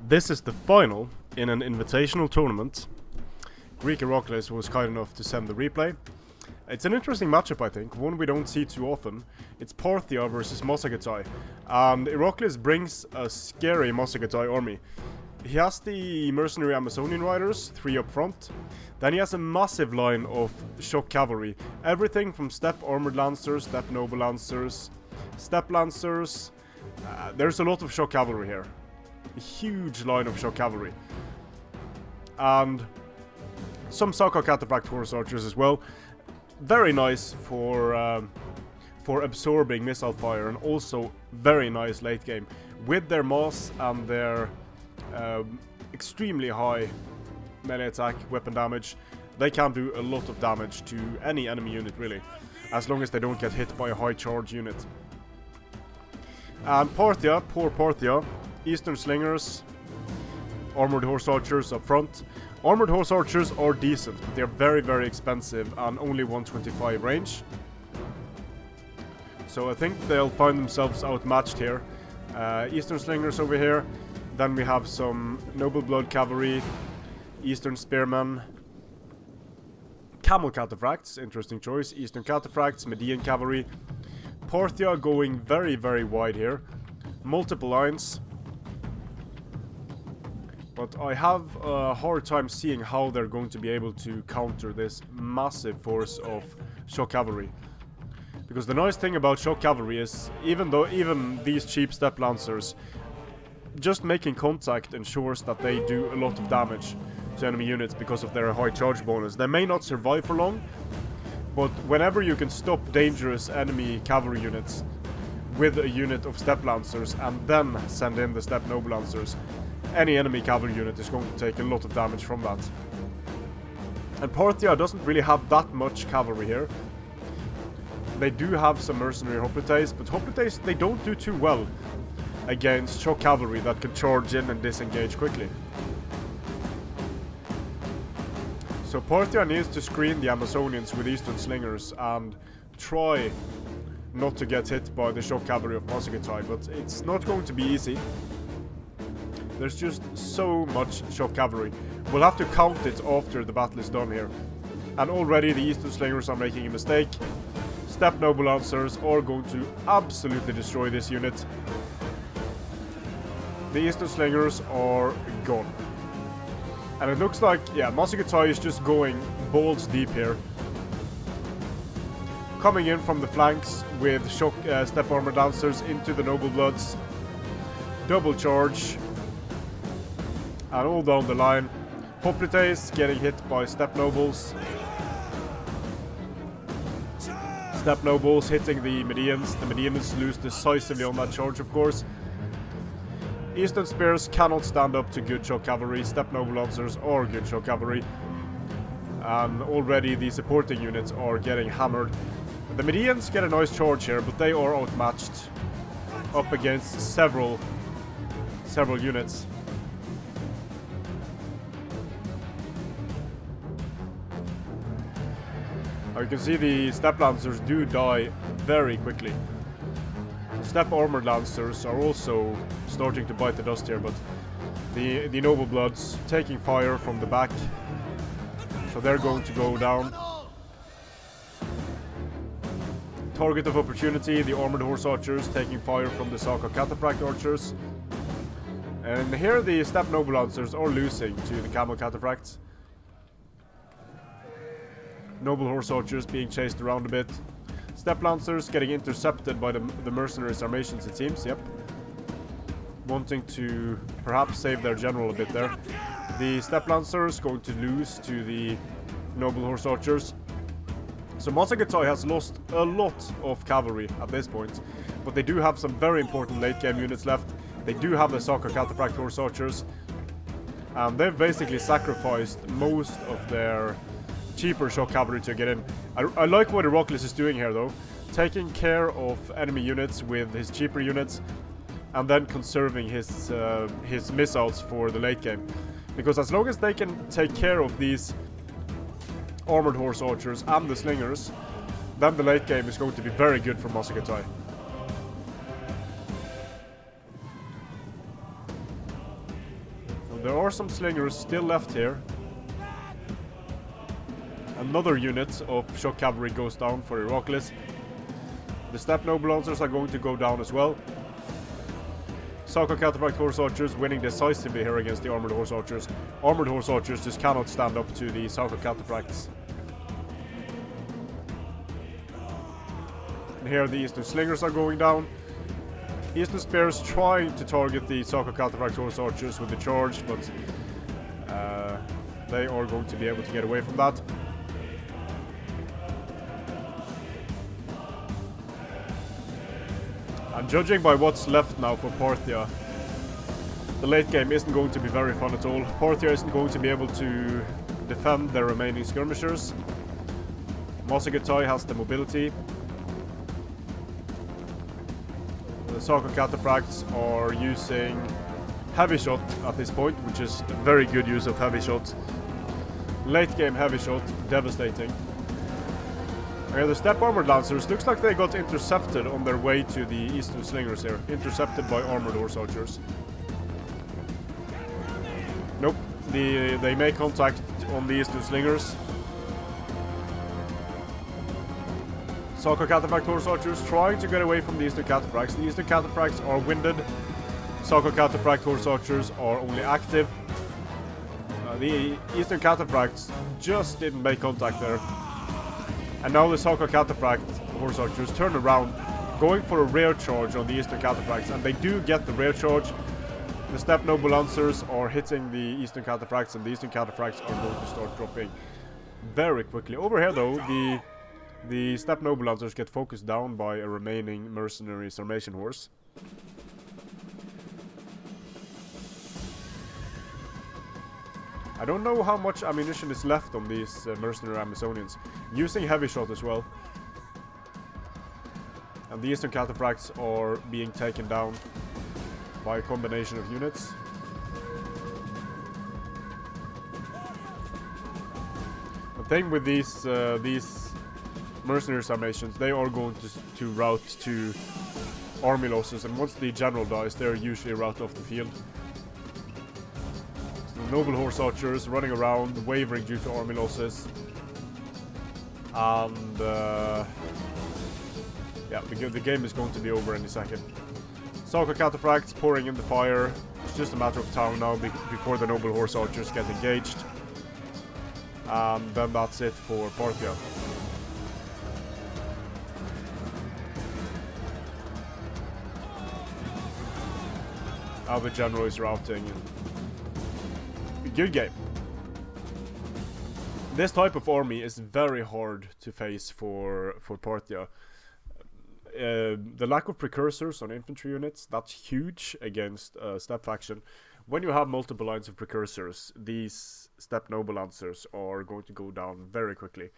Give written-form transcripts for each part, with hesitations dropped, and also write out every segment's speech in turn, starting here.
This is the final in an invitational tournament. Greek Iraklis was kind enough to send the replay. It's an interesting matchup, I think, one we don't see too often. It's Parthia versus Massagetae, and Iraklis brings a scary Massagetae army. He has the mercenary Amazonian riders, 3 up front. Then he has a massive line of shock cavalry. Everything from steppe armored lancers, steppe noble lancers, steppe lancers. There's a lot of shock cavalry here. A huge line of shock cavalry. And some Saka Cataphract horse archers as well. Very nice for absorbing missile fire, and also very nice late game. With their mass and their extremely high melee attack, weapon damage, they can do a lot of damage to any enemy unit really, as long as they don't get hit by a high charge unit. And Parthia, poor Parthia, Eastern Slingers, Armored Horse Archers up front. Armored Horse Archers are decent, but they're very, very expensive and only 125 range. So I think they'll find themselves outmatched here. Eastern Slingers over here. Then we have some Noble Blood Cavalry, Eastern Spearmen, Camel Cataphracts, interesting choice, Eastern Cataphracts, Median Cavalry. Parthia going very, very wide here. Multiple lines. But I have a hard time seeing how they're going to be able to counter this massive force of shock cavalry. Because the nice thing about shock cavalry is, even these cheap steppe lancers, just making contact ensures that they do a lot of damage to enemy units because of their high charge bonus. They may not survive for long, but whenever you can stop dangerous enemy cavalry units with a unit of steppe lancers and then send in the steppe noble lancers, any enemy cavalry unit is going to take a lot of damage from that. And Parthia doesn't really have that much cavalry here. They do have some mercenary hoplites, but hoplites, they don't do too well against shock cavalry that can charge in and disengage quickly. So Parthia needs to screen the Amazonians with Eastern Slingers and try not to get hit by the shock cavalry of Massagetae, but it's not going to be easy. There's just so much shock cavalry. We'll have to count it after the battle is done here. And already the Eastern Slingers are making a mistake. Steppe Noble Lancers are going to absolutely destroy this unit. The Eastern Slingers are gone. And it looks like, yeah, Massagetae is just going balls deep here. Coming in from the flanks with shock steppe armored lancers into the Noble Bloods. Double charge. And all down the line. Hoplites getting hit by steppe nobles. Steppe nobles hitting the Medians. The Medians lose decisively on that charge, of course. Eastern Spears cannot stand up to good shock cavalry. Steppe noble lancers are good shock cavalry. And already the supporting units are getting hammered. The Medians get a nice charge here, but they are outmatched up against several units. You can see the steppe lancers do die very quickly. Steppe armored lancers are also starting to bite the dust here, but the noble bloods taking fire from the back, so they're going to go down. Target of opportunity, the armored horse archers taking fire from the Saka Cataphract archers. And here the steppe noble lancers are losing to the camel cataphracts. Noble horse archers being chased around a bit. Steppe lancers getting intercepted by the mercenary Sarmatians, it seems, yep. Wanting to perhaps save their general a bit there. The steppe lancers going to lose to the noble horse archers. So Massagetae has lost a lot of cavalry at this point, but they do have some very important late game units left. They do have the Saka Cataphract horse archers, and they've basically sacrificed most of their cheaper shock cavalry to get in. I like what Iraklis is doing here though, taking care of enemy units with his cheaper units, and then conserving his missiles for the late game. Because as long as they can take care of these armored horse archers and the slingers, then the late game is going to be very good for Massagetae. There are some slingers still left here. Another unit of shock cavalry goes down for Iraklis. The steppe noble lancers are going to go down as well. Sarko Cataphract horse archers winning decisively here against the armored horse archers. Armored horse archers just cannot stand up to the Sarko Cataphracts. And here the Eastern Slingers are going down. Eastern Spears trying to target the Sarko Cataphract horse archers with the charge, but they are going to be able to get away from that. And judging by what's left now for Parthia, the late game isn't going to be very fun at all. Parthia isn't going to be able to defend their remaining skirmishers. Massagetae has the mobility. The Sarko Cataphracts are using heavy shot at this point, which is a very good use of heavy shot. Late game heavy shot, devastating. The Steppe Armored Lancers, looks like they got intercepted on their way to the Eastern Slingers here. Intercepted by Armored Horse Archers. Nope, they make contact on the Eastern Slingers. Sarko Cataphract Horse Archers trying to get away from the Eastern Cataphracts. The Eastern Cataphracts are winded. Sarko Cataphract Horse Archers are only active. The Eastern Cataphracts just didn't make contact there. And now the Sarko Cataphract horse archers turn around, going for a rear charge on the Eastern Cataphracts, and they do get the rear charge. The Steppe Noble Lancers are hitting the Eastern Cataphracts, and the Eastern Cataphracts are going to start dropping very quickly. Over here though, the Steppe Noble Lancers get focused down by a remaining mercenary Sarmatian horse. I don't know how much ammunition is left on these mercenary Amazonians. Using heavy shot as well. And the Eastern Cataphracts are being taken down by a combination of units. The thing with these mercenary Sarmatians, they are going to route to army losses, and once the general dies, they're usually route off the field. Noble horse archers running around, wavering due to army losses. And yeah, the game is going to be over any second. Sarko Cataphracts pouring in the fire. It's just a matter of time now before the noble horse archers get engaged. And then that's it for Parthia. Now the general is routing. Good game. This type of army is very hard to face for Parthia. The lack of precursors on infantry units, that's huge against steppe faction. When you have multiple lines of precursors, these steppe noble lancers are going to go down very quickly.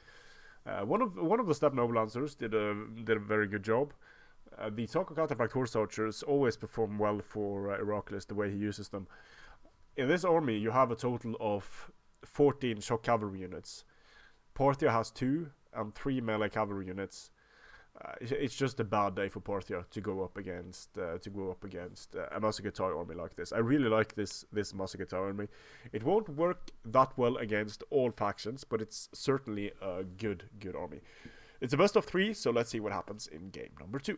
One of the steppe noble lancers did a very good job. The Sarko Cataphract horse archers always perform well for Iraklis, the way he uses them. In this army, you have a total of 14 shock cavalry units. Parthia has 2 and 3 melee cavalry units. It's just a bad day for Parthia to go up against a Massagetae army like this. I really like this Massagetae army. It won't work that well against all factions, but it's certainly a good army. It's a best of 3, so let's see what happens in game number 2.